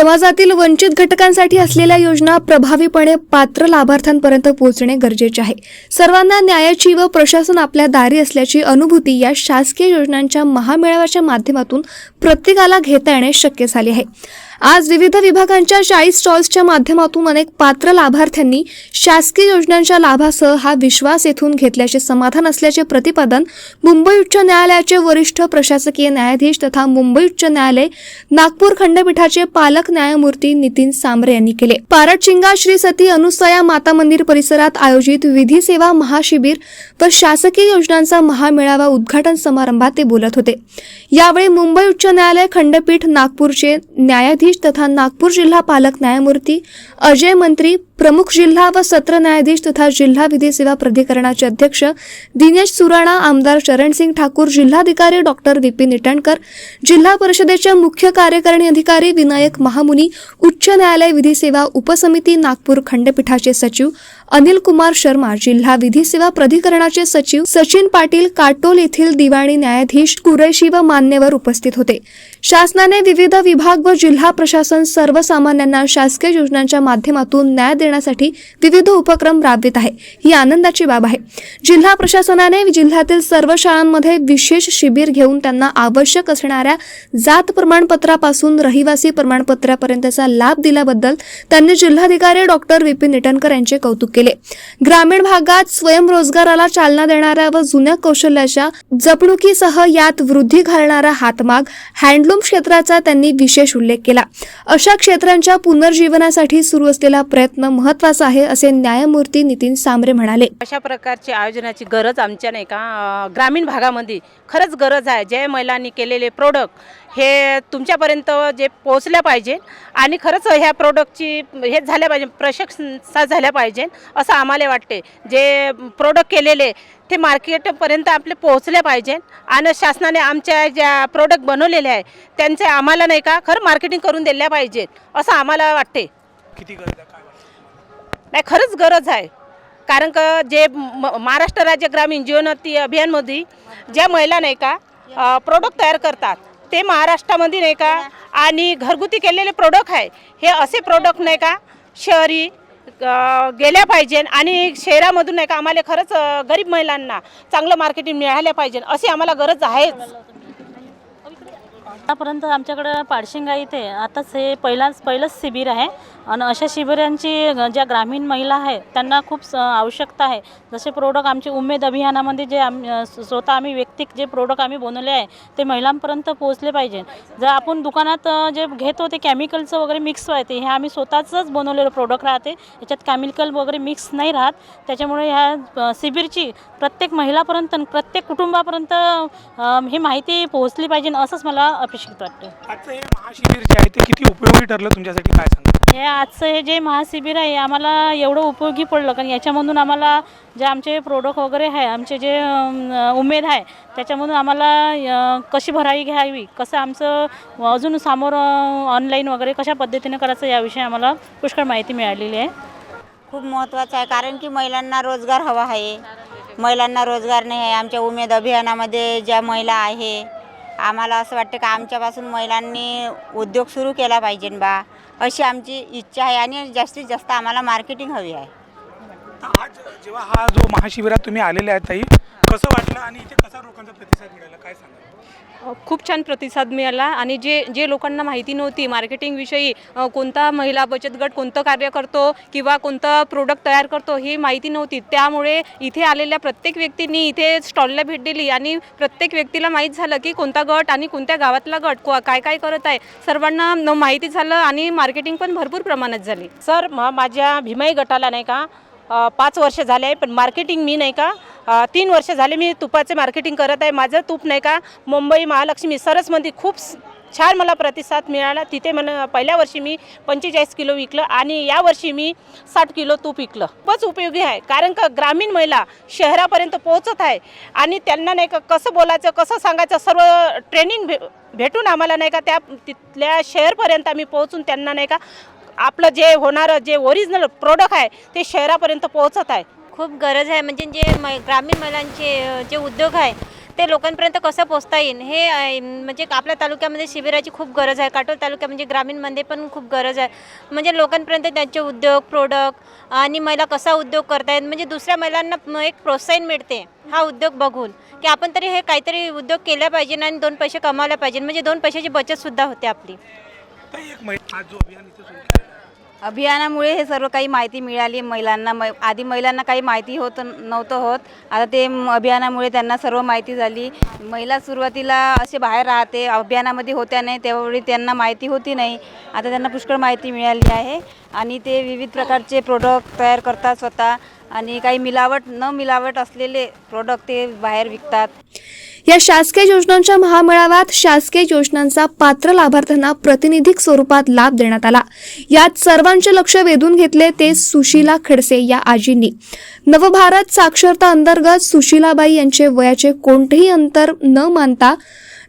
समाजातील वंचित घटकांसाठी असलेल्या योजना प्रभावीपणे पात्र लाभार्थ्यांपर्यंत पोहोचणे गरजेचे आहे। सर्वांना न्यायाची व प्रशासन आपल्या दारी असल्याची अनुभूती या शासकीय योजनांच्या महामेळाव्याच्या माध्यमातून प्रत्येकाला घेता येणे शक्य झाले आहे। आज विविध विभागांच्या 40 स्टॉल्सच्या माध्यमातून अनेक पात्र लाभार्थ्यांनी शासकीय योजनांच्या लाभासह हा विश्वास येथून घेतल्याचे समाधान असल्याचे प्रतिपादन मुंबई उच्च न्यायालयाचे वरिष्ठ प्रशासकीय न्यायाधीश तथा मुंबई उच्च न्यायालय नागपूर खंडपीठाचे पालक न्यायमूर्ती नितीन सांबरे यांनी केले। पारडचिंगा श्री सती अनुसया माता मंदिर परिसरात आयोजित विधी सेवा महाशिबिर व शासकीय योजनांचा महामेळावा उद्घाटन समारंभात ते बोलत होते। यावेळी मुंबई उच्च न्यायालय खंडपीठ नागपूरचे न्यायाधीश तथा नागपूर जिल्हा पालक न्यायमूर्ती अजय मंत्री, प्रमुख जिल्हा व सत्र न्यायाधीश तथा जिल्हा विधी सेवा प्राधिकरणाचे अध्यक्ष दिनेश सुराणा, आमदार चरणसिंग ठाकूर, जिल्हाधिकारी डॉक्टर विपिन इटणकर, जिल्हा परिषदेचे मुख्य कार्यकारी अधिकारी विनायक महामुनी, उच्च न्यायालय विधी सेवा उपसमिती नागपूर खंडपीठाचे सचिव अनिल कुमार शर्मा, जिल्हा विधी सेवा प्राधिकरणाचे सचिव सचिन पाटील, काटोल येथील दिवाणी न्यायाधीश कुरैशी व मान्यवर उपस्थित होते। शासनाने विविध विभाग व जिल्हा प्रशासन सर्वसामान्यांना शासकीय योजनांच्या माध्यमातून न्याय देण्यासाठी विविध उपक्रम राबवित आहे, ही आनंदाची बाब आहे। जिल्हा प्रशासनाने जिल्ह्यातील सर्व शाळांमध्ये विशेष शिबिर घेऊन त्यांना आवश्यक असणाऱ्या जात प्रमाणपत्रापासून रहिवासी प्रमाणपत्रापर्यंतचा लाभ दिल्याबद्दल त्यांनी जिल्हाधिकारी डॉक्टर विपिन इटणकर यांचे कौतुक केले। ग्रामीण भागात स्वयंरोजगाराला चालना देणाऱ्या व जुन्या कौशल्याच्या जपणुकीसह यात वृद्धी घालणारा हातमाग हँडलूम क्षेत्राचा त्यांनी विशेष उल्लेख केला। अशा क्षेत्रांच्या पुनर्जीवनासाठी सुरू असलेला प्रयत्न महत्त्वाचा आहे, असे न्यायमूर्ती नितीन सांबरे म्हणाले। अशा प्रकारची आयोजनाची गरज आमच्या नाही का ग्रामीण भागामध्ये खरंच गरज आहे। जे महिलांनी केलेले प्रोडक्ट हे तुमच्यापर्यंत जे पोहोचल्या पाहिजे आणि खरंच ह्या प्रोडक्टची हे झाल्या पाहिजे, प्रशंसा झाल्या पाहिजे असं आम्हाला वाटते। जे प्रोडक्ट केलेले ते मार्केटपर्यंत आपले पोहोचले पाहिजे आणि शासनाने आमच्या ज्या प्रोडक्ट बनवलेले आहे त्यांचे आम्हाला नाही का खरं मार्केटिंग करून दिल्या पाहिजे असं आम्हाला वाटते। किती गरज आहे, काय वाटतं? नाही, खरंच गरज आहे। कारण का जे महाराष्ट्र राज्य ग्रामीण जीवनोन्नती अभियानमध्ये ज्या महिला नाही का प्रोडक्ट तयार करतात ते महाराष्ट्रामध्ये नाही का आणि घरगुती केलेले प्रोडक्ट आहे, हे असे प्रोडक्ट नाही का शहरी गेल्या पाहिजे आणि शहरामधून नाही का आम्हाला खरंच गरीब महिलांना चांगलं मार्केटिंग मिळालं पाहिजे अशी आम्हाला गरज आहे। आतापर्यंत आमच्याकडे पारडचिंगा इथे आताच हे पहिलंच शिबिर आहे आणि अशा शिबिरांची ज्या ग्रामीण महिला आहेत त्यांना खूप आवश्यकता आहे। जसे प्रोडक्ट आमचे उमेद अभियानामध्ये जे स्वतः आम्ही वैयक्तिक जे प्रोडक्ट आम्ही बनवले आहे ते महिलांपर्यंत पोहोचले पाहिजे। जर आपण दुकानात जे घेतो ते केमिकलचं वगैरे मिक्स आहे, हे आम्ही स्वतःच बनवलेलं प्रोडक्ट राहते, याच्यात केमिकल वगैरे मिक्स नाही राहत। त्याच्यामुळे ह्या शिबिरची प्रत्येक महिलापर्यंत प्रत्येक कुटुंबापर्यंत ही माहिती पोहोचली पाहिजे असंच मला अपेक्षित वाटते। आजचं हे महाशिबिर जे आहे ते किती उपयोगी ठरलं तुमच्यासाठी, काय सांगा? हे आजचं हे जे महाशिबिर आहे आम्हाला एवढं उपयोगी पडलं, कारण याच्यामधून आम्हाला जे आमचे प्रोडक्ट वगैरे आहे, आमचे जे उमेद आहे त्याच्यामधून आम्हाला कशी भराई घ्यावी, कसं आमचं अजून समोर ऑनलाईन वगैरे कशा पद्धतीने करायचं याविषयी आम्हाला पुष्कळ माहिती मिळालेली आहे। खूप महत्त्वाचं आहे, कारण की महिलांना रोजगार हवा आहे। महिलांना रोजगार नाही आहे। आमच्या उमेद अभियानामध्ये ज्या महिला आहे आम्हाला असं वाटतं की आमच्यापासून महिलांनी उद्योग सुरू केला पाहिजे बा, अशी आमची इच्छा आहे आणि जास्तीत जास्त आम्हाला मार्केटिंग हवी आहे। आज जेव्हा हा जो महाशिबिरात तुम्ही आलेले आहेत ताई, कसं वाटलं आणि इथे कसा लोकांचा प्रतिसाद मिळाला, काय सांगा? खूप छान प्रतिसाद मिळाला आणि जे लोकांना माहिती नव्हती मार्केटिंगविषयी, कोणता महिला बचत गट कोणतं कार्य करतो किंवा कोणतं प्रोडक्ट तयार करतो ही माहिती नव्हती, त्यामुळे इथे आलेल्या प्रत्येक व्यक्तींनी इथे स्टॉलला भेट दिली आणि प्रत्येक व्यक्तीला माहीत झालं की कोणता गट आणि कोणत्या गावातला गट काय काय करत आहे, सर्वांना माहिती झालं आणि मार्केटिंग पण भरपूर प्रमाणात झाली। सर माझ्या भीमाई गटाला नाही का 5 वर्ष झाले आहे, पण मार्केटिंग मी नाही का 3 वर्ष झाले मी तुपाचे मार्केटिंग करत आहे। माझं तूप नाही का मुंबई महालक्ष्मी सरसमध्ये खूप छान मला प्रतिसाद मिळाला। तिथे पहिल्या वर्षी मी 45 किलो विकलं आणि यावर्षी मी 60 किलो तूप विकलं। खूपच उपयोगी आहे, कारण का ग्रामीण महिला शहरापर्यंत पोहोचत आहे आणि त्यांना नाही का कसं बोलायचं, कसं सांगायचं, सर्व ट्रेनिंग भेटून आम्हाला नाही का त्या तिथल्या शहरपर्यंत आम्ही पोहोचून त्यांना नाही का आपलं जे होणारं जे ओरिजिनल प्रोडक्ट आहे ते शहरापर्यंत पोहोचत आहे। खूप गरज आहे, म्हणजे जे ग्रामीण महिलांचे जे उद्योग आहे ते लोकांपर्यंत कसं पोहोचता येईल हे म्हणजे आपल्या तालुक्यामध्ये शिबिराची खूप गरज आहे. काटोल तालुक्या म्हणजे ग्रामीणमध्ये पण खूप गरज आहे. म्हणजे लोकांपर्यंत त्यांचे उद्योग प्रोडक्ट आणि महिला कसा उद्योग करतायत म्हणजे दुसऱ्या महिलांना एक प्रोत्साहन मिळते हा उद्योग बघून की आपण तरी हे काहीतरी उद्योग केला पाहिजे आणि 2 पैसे कमावले पाहिजे म्हणजे 2 पैशाची बचतसुद्धा होते आपली. ताई, एक महिला आज जो अभियान इथे सुरू केलेलं आहे, अभियानामुळे हे सर्व काही माहिती मिळाली महिलांना. आधी महिलांना काही माहिती नव्हतं होत. आता ते अभियानामुळे त्यांना सर्व माहिती झाली. महिला सुरुवातीला असे बाहेर राहते, अभियानामध्ये होत्या नाही, त्यावेळी त्यांना माहिती होती नाही. आता त्यांना पुष्कळ माहिती मिळाली आहे आणि ते विविध प्रकारचे प्रोडक्ट तयार करतात स्वतः आणि काही मिलावट असलेले प्रोडक्ट ते बाहेर विकतात. या शासकीय योजनांच्या महामेळाव्यात शासकीय योजनांचा पात्र लाभार्थ्यांना प्रातिनिधिक स्वरूपात लाभ देण्यात आला. यात सर्वांचे लक्ष वेधून घेतले ते सुशीला खडसे या आजींनी. नवभारत साक्षरता अंतर्गत सुशीलाबाई यांचे वयाचे कोणतेही अंतर न मानता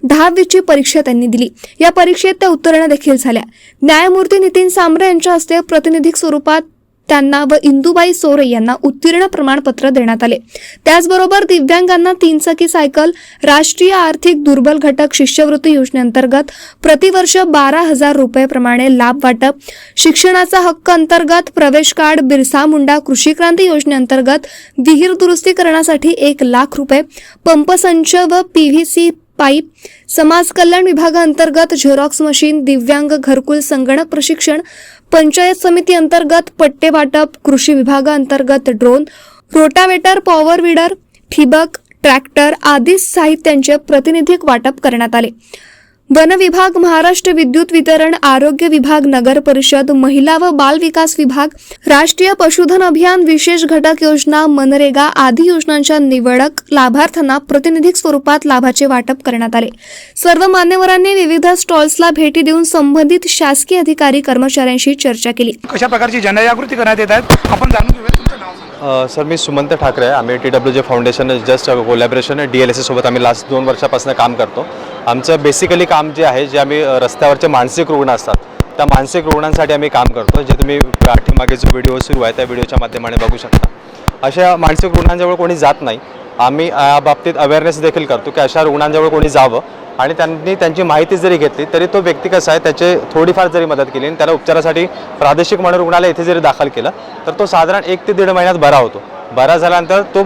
10वीची परीक्षा त्यांनी दिली. या परीक्षेत त्या उत्तीर्ण देखील झाल्या. न्यायमूर्ती नितीन सांबरे यांच्या हस्ते प्रातिनिधिक स्वरूपात त्यांना व इंदुबाई सोरे यांना उत्तीर्ण प्रमाणपत्र देण्यात आले. त्याचबरोबर दिव्यांगांना 3 चाकी सायकल, राष्ट्रीय आर्थिक दुर्बल घटक शिष्यवृत्ती योजनेअंतर्गत प्रतिवर्ष 12,000 रुपये प्रमाणे लाभ वाटप, शिक्षणाचा हक्क अंतर्गत प्रवेश कार्ड, बिरसा मुंडा कृषी क्रांती योजनेअंतर्गत विहीर दुरुस्ती करण्यासाठी 1 लाख रुपये, पंपसंच व PVC पाईप, समाज कल्याण विभागाअंतर्गत झेरॉक्स मशीन, दिव्यांग घरकुल संगणक प्रशिक्षण, पंचायत समिती अंतर्गत पट्टे वाटप, कृषी विभागाअंतर्गत ड्रोन, रोटावेटर, पॉवर विडर, ठिबक, ट्रॅक्टर आदी साहित्यांचे प्रातिनिधिक वाटप करण्यात आले. वन विभाग, महाराष्ट्र विद्युत वितरण, आरोग्य विभाग, नगर परिषद, महिला व बाल विकास विभाग, राष्ट्रीय पशुधन अभियान, विशेष घटक योजना, मनरेगा आदी योजनांच्या निवडक लाभार्थ्यांना प्रातिनिधिक स्वरूपात लाभाचे वाटप करण्यात आले. सर्व मान्यवरांनी विविध स्टॉल्सला भेटी देऊन संबंधित शासकीय अधिकारी कर्मचाऱ्यांशी चर्चा केली. कशा प्रकारची जनजागृती करण्यात येत आहेत आपण जाणून घेऊया. तुमचं नाव सांगा. सर, मी सुमंत ठाकरे आहे. आम्ही TWJ foundation just collaboration DLSA सोबत आम्ही लास्ट 2 वर्षापासून काम करतो. आमचं बेसिकली काम जे आहे, जे आम्ही रस्त्यावरचे मानसिक रुग्ण असतात त्या मानसिक रुग्णांसाठी आम्ही काम करतो. जे तुम्ही पाठीमागे जो व्हिडिओ सुरू आहे त्या व्हिडिओच्या माध्यमाने बघू शकता. अशा मानसिक रुग्णांजवळ कोणी जात नाही. आम्ही या बाबतीत अवेअरनेस देखील करतो की अशा रुग्णांजवळ कोणी जावं आणि त्यांनी त्यांची माहिती जरी घेतली तरी तो व्यक्ती कसा आहे त्याचे थोडीफार जरी मदत केली आणि त्याला उपचारासाठी प्रादेशिक मनोरुग्णालय इथे जरी दाखल केलं तर तो साधारण 1 ते 1.5 महिन्यात बरा होतो. बरा झाल्यानंतर तो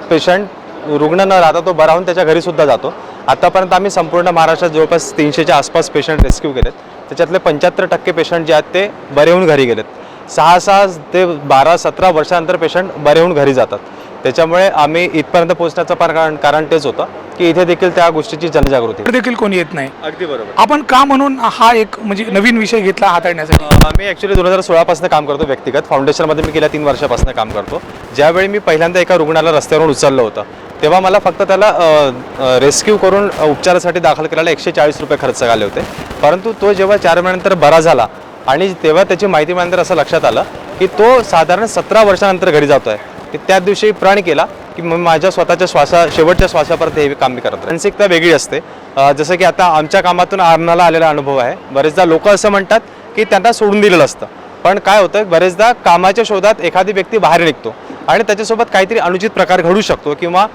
पेशंट रुग्ण न राहता तो बरा होऊन त्याच्या घरीसुद्धा जातो. आतापर्यंत आम्ही संपूर्ण महाराष्ट्रात जवळपास 300च्या आसपास पेशंट रेस्क्यू केलेत. त्याच्यातले 75% पेशंट जे आहेत ते बरे होऊन घरी गेलेत. 6 ते 12-17 वर्षानंतर पेशंट बरे होऊन घरी जातात. त्याच्यामुळे आम्ही इथपर्यंत पोहोचण्याचं कारण तेच होतं की इथे देखील त्या गोष्टीची जनजागृती देखील कोणी येत नाही. अगदी बरोबर. आपण का म्हणून हा एक म्हणजे नवीन विषय घेतला हाताळण्यासाठी? मी ॲक्च्युली 2016 पासून काम करतो. व्यक्तिगत फाउंडेशनमध्ये मी गेल्या 3 वर्षापासून काम करतो. ज्यावेळी मी पहिल्यांदा एका रुग्णाला रस्त्यावरून उचललं होतं तेव्हा मला फक्त त्याला रेस्क्यू करून उपचारासाठी दाखल करायला 140 रुपये खर्च आले होते. परंतु तो जेव्हा 4 महिन्यानंतर बरा झाला आणि तेव्हा त्याची माहिती मिळाल्यानंतर असं लक्षात आलं की तो साधारण 17 वर्षानंतर घरी जातो आहे. की त्या दिवशी प्रण केला की माझ्या स्वतःच्या शेवटच्या श्वासापर्यंत हे काम मी करतो. मानसिकता वेगळी असते. जसं की आता आमच्या कामातून आम्हाला आलेला अनुभव आहे. बरेचदा लोक असं म्हणतात की त्यांना सोडून दिलेलं असतं, पण काय होतं बरेचदा कामाच्या शोधात एखादी व्यक्ती बाहेर निघतो आणि त्याच्यासोबत काहीतरी अनुचित प्रकार घडू शकतो किंवा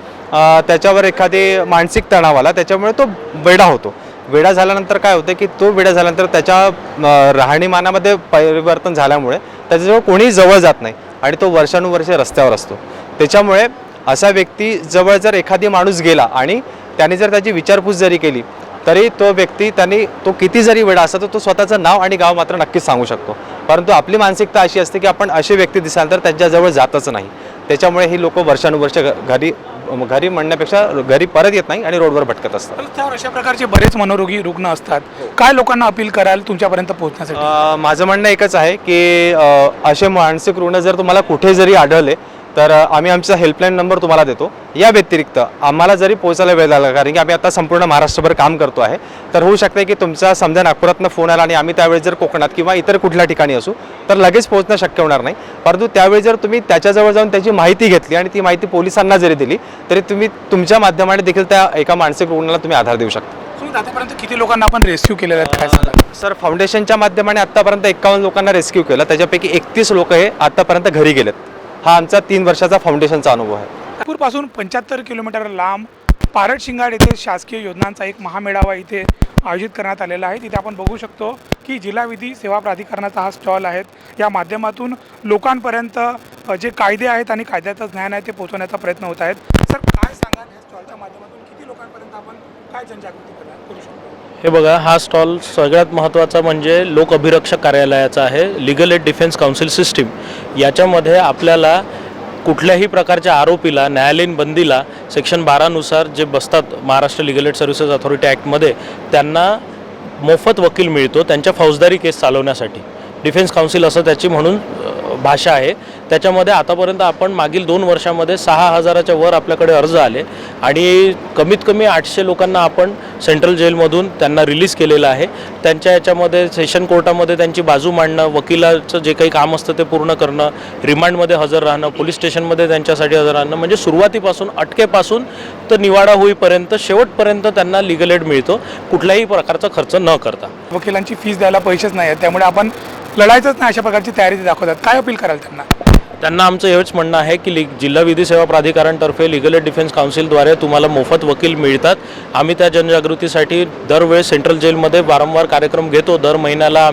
त्याच्यावर एखादी मानसिक तणाव आला त्याच्यामुळे तो वेडा होतो. वेडा झाल्यानंतर काय होतं की तो वेडा झाल्यानंतर त्याच्या राहणीमानामध्ये परिवर्तन झाल्यामुळे त्याच्याजवळ कोणीही जवळ जात नाही आणि तो वर्षानुवर्षे रस्त्यावर असतो. त्याच्यामुळे असा व्यक्ती जवळ जर एखादी माणूस गेला आणि त्याने जर त्याची विचारपूस जरी केली तरी तो व्यक्ती तो किती जरी वेडा असला तर तो स्वतःचं नाव आणि गाव मात्र नक्कीच सांगू शकतो. परंतु आपली मानसिकता अशी असते की आपण असे व्यक्ती दिसाल तर त्यांच्याजवळ जातच नाही. त्याच्यामुळे ही लोक वर्षानुवर्ष घरी म्हणण्यापेक्षा घरी परत येत नाही आणि रोडवर भटकत असतात. त्यावर अशा प्रकारचे बरेच मनोरोगी रुग्ण असतात. काय लोकांना अपील कराल तुमच्यापर्यंत पोहोचण्यासाठी? माझं म्हणणं एकच आहे की असे मानसिक रुग्ण जर तुम्हाला कुठे जरी आढळले तर आम्ही आमचा हेल्पलाईन नंबर तुम्हाला देतो. या व्यतिरिक्त आम्हाला जरी पोहोचायला वेळ लागला कारण की आम्ही आता संपूर्ण महाराष्ट्रभर काम करतो आहे तर होऊ शकते की तुमचा समजा नागपुरातनं फोन आला आणि आम्ही त्यावेळी जर कोकणात किंवा इतर कुठल्या ठिकाणी असू तर लगेच पोहोचणं शक्य होणार नाही. परंतु त्यावेळी जर तुम्ही त्याच्याजवळ जाऊन त्याची माहिती घेतली आणि ती माहिती पोलिसांना जरी दिली तरी तुम्ही तुमच्या माध्यमाने देखील त्या एका मानसिक रुग्णाला तुम्ही आधार देऊ शकता. आतापर्यंत किती लोकांना आपण रेस्क्यू केलेलं आहे काय सांगा? सर, फाउंडेशनच्या माध्यमाने आतापर्यंत 51 लोकांना रेस्क्यू केलं. त्याच्यापैकी 31 लोक हे आतापर्यंत घरी गेलेत. हा आमचा 3 वर्षाचा फाउंडेशनचा अनुभव आहे. नागपूरपासून 75 किलोमीटर लांब पारड शिंगाड येथे शासकीय योजनांचा एक महामेळावा इथे आयोजित करण्यात आलेला आहे. तिथे आपण बघू शकतो की जिल्हा विधी सेवा प्राधिकरणाचा हा स्टॉल आहे. या माध्यमातून लोकांपर्यंत जे कायदे आहेत आणि कायद्याचं ज्ञान आहे ते पोहोचवण्याचा प्रयत्न होत आहेत. सर, काय सांगाल या स्टॉलच्या माध्यमातून किती लोकांपर्यंत आपण काय जनजागृती करू शकतो? हे बघा, हा स्टॉल सगळ्यात महत्त्वाचा म्हणजे लोक अभिरक्षक कार्यालयाचा आहे. Legal add defence council system. याच्यामध्ये आपल्याला कुठल्याही प्रकारच्या आरोपीला, न्यायालयीन बंदीला सेक्शन 12नुसार जे बसतात Maharashtra legal aid services authority ॲक्टमध्ये, त्यांना मोफत वकील मिळतो त्यांच्या फौजदारी केस चालवण्यासाठी. डिफेन्स काउन्सिल असं त्याची म्हणून भाषा आहे. त्याच्यामध्ये आतापर्यंत आपण मागील 2 वर्षामध्ये 6,000च्या वर आपल्याकडे अर्ज आले आणि कमीत कमी 800 लोकांना आपण सेंट्रल जेलमधून त्यांना रिलीज केलेलं आहे. त्यांच्या याच्यामध्ये सेशन कोर्टामध्ये त्यांची बाजू मांडणं, वकिलाचं जे काही काम असतं ते पूर्ण करणं, रिमांडमध्ये हजर राहणं, पोलीस स्टेशनमध्ये त्यांच्यासाठी हजर राहणं, म्हणजे सुरुवातीपासून अटकेपासून तर निवाडा होईपर्यंत शेवटपर्यंत त्यांना लिगल एड मिळतो कुठल्याही प्रकारचा खर्च न करता. वकिलांची फीस द्यायला पैसेच नाही आहेत, त्यामुळे आपण लढायचंच नाही अशा प्रकारची तयारी ते दाखवतात. काय अपील कराल त्यांना? आमचं एवढंच म्हणणं आहे की जिल्हा विधी सेवा प्राधिकरणतर्फे लिगल एड डिफेन्स काउन्सिलद्वारे तुम्हाला मोफत वकील मिळतात. आम्ही त्या जनजागृतीसाठी दरवेळेस सेंट्रल जेलमध्ये वारंवार कार्यक्रम घेतो. दर महिन्याला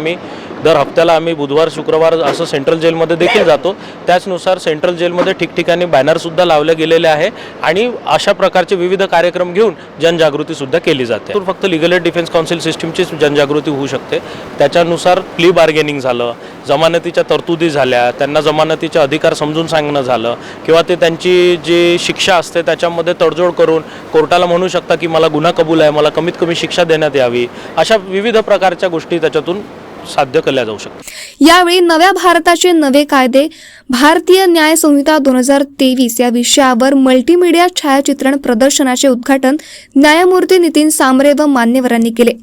दर हप्त्याला आम्ही बुधवार शुक्रवार असं सेंट्रल जेलमध्ये देखील जातो. त्याचनुसार सेंट्रल जेलमध्ये ठिकठिकाणी बॅनरसुद्धा लावले गेलेले आहे आणि अशा प्रकारचे विविध कार्यक्रम घेऊन जनजागृतीसुद्धा केली जाते. तर फक्त लिगल एड डिफेन्स काउन्सिल सिस्टीमचीच जनजागृती होऊ शकते. त्याच्यानुसार प्ली बार्गेनिंग झालं, जमानतीच्या तरतुदी झाल्या, त्यांना जमानतीचे अधिकार समजून सांगणं झालं, किंवा ते त्यांची जी शिक्षा असते त्याच्यामध्ये तडजोड करून कोर्टाला म्हणू शकता की मला गुन्हा कबूल आहे, मला कमीत कमी शिक्षा देण्यात यावी, अशा विविध प्रकारच्या गोष्टी त्याच्यातून साध्य केल्या जाऊ शकतात. यावेळी नव्या भारताचे नवे कायदे, भारतीय न्याय संहिता 2023 या विषयावर मल्टीमीडिया छायाचित्रण प्रदर्शनाचे उद्घाटन न्यायमूर्ती नितीन सांबरे व मान्यवरांनी केले.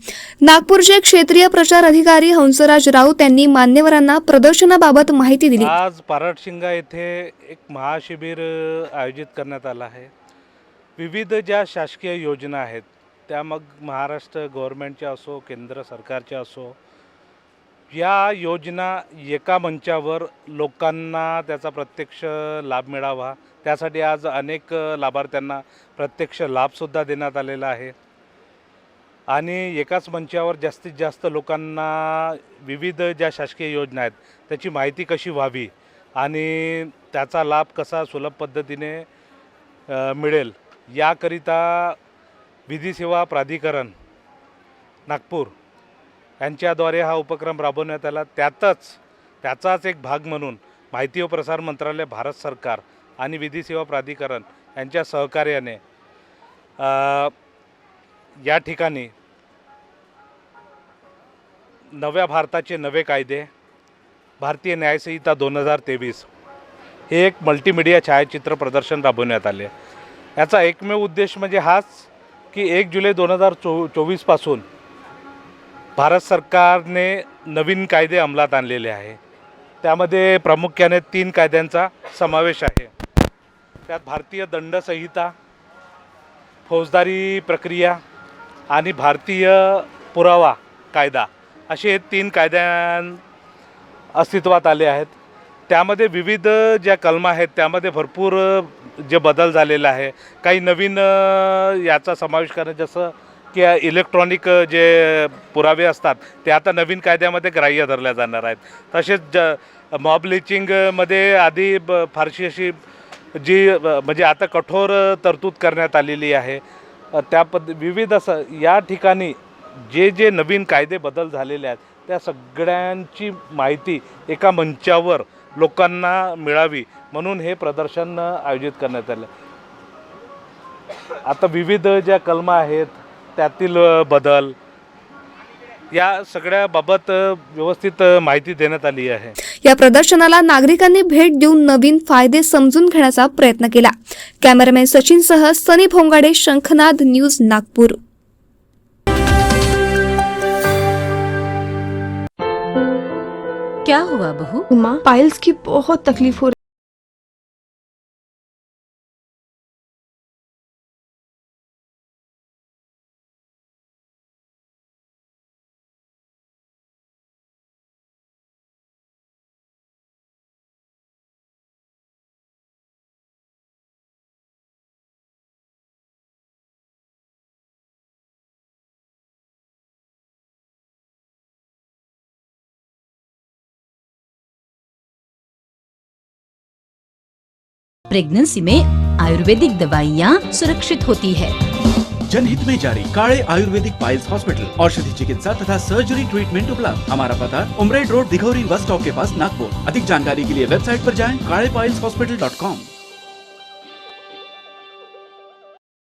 नागपूरचे क्षेत्रीय प्रचार अधिकारी हंसराज राऊत यांनी मान्यवरांना प्रदर्शनाबाबत माहिती दिली. आज पारडशिंगा येथे एक महाशिबिर आयोजित करण्यात आलं आहे. विविध ज्या शासकीय योजना आहेत त्या मग महाराष्ट्र गव्हर्नमेंटच्या असो, केंद्र सरकारच्या असो, या योजना एका मंचावर लोकांना त्याचा प्रत्यक्ष लाभ मिळावा, त्यासाठी आज अनेक लाभार्थ्यांना प्रत्यक्ष लाभसुद्धा देण्यात आलेला आहे. आणि एकाच मंचावर जास्तीत जास्त लोकांना विविध ज्या शासकीय योजना आहेत त्याची माहिती कशी व्हावी आणि त्याचा लाभ कसा सुलभ पद्धतीने मिळेल, याकरिता विधी सेवा प्राधिकरण नागपूर यांच्याद्वारे हा उपक्रम राबवण्यात आला. त्याचाच एक भाग म्हणून माहिती व प्रसार मंत्रालय, भारत सरकार आणि विधी सेवा प्राधिकरण यांच्या सहकार्याने या ठिकाणी नव्या भारताचे नवे कायदे, भारतीय न्यायसंहिता 2023 हे एक मल्टीमीडिया छायाचित्र प्रदर्शन राबवण्यात आले. याचा एकमेव उद्देश म्हणजे हाच की 1 जुलै 2024 पासून भारत सरकारने नवीन कायदे अंमलात आणलेले आहे. त्यामध्ये प्रामुख्याने 3 कायद्यांचा समावेश आहे. त्यात भारतीय दंड संहिता, फौजदारी प्रक्रिया आणि भारतीय पुरावा कायदा असे 3 कायद्यां अस्तित्वात आले आहेत. त्यामध्ये विविध ज्या कलमा आहेत त्यामध्ये भरपूर जे बदल झालेले आहे. काही नवीन याचा समावेश करणं, जसं की इलेक्ट्रॉनिक जे पुरावे असतात ते आता नवीन कायद्यामध्ये ग्राह्य धरल्या जाणार आहेत. तसेच मॉब लिचिंगमध्ये आधी फारशी अशी जी म्हणजे आता कठोर तरतूद करण्यात आलेली आहे. विविध असं या ठिकाणी जे नवीन कायदे बदल झालेले आहेत त्या सगळ्यांची माहिती एका मंचावर लोकांना मिळावी म्हणून हे प्रदर्शन आयोजित करण्यात आलं. आता विविध ज्या कलमा आहेत त्यातील बदल या सगळ्याबाबत व्यवस्थित माहिती देण्यात आली आहे. या प्रदर्शनाला नागरिकांनी भेट देऊन नवीन फायदे समजून घेण्याचा प्रयत्न केला. कॅमेरामॅन सचिनसह सनी भोंगाडे, शंखनाद न्यूज, नागपूर. क्या हुआ बहू? माँ, पाइल्स की बहुत तकलीफ हो रही प्रेगनेंसी में आयुर्वेदिक दवाइयाँ सुरक्षित होती है। जनहित में जारी काले आयुर्वेदिक पाइल्स हॉस्पिटल, औषधि चिकित्सा तथा सर्जरी ट्रीटमेंट उपलब्ध। हमारा पता उमरेड रोड, दिघौरी बस स्टॉप के पास, नागपुर। अधिक जानकारी के लिए वेबसाइट पर जाएं kalepileshhospital.com।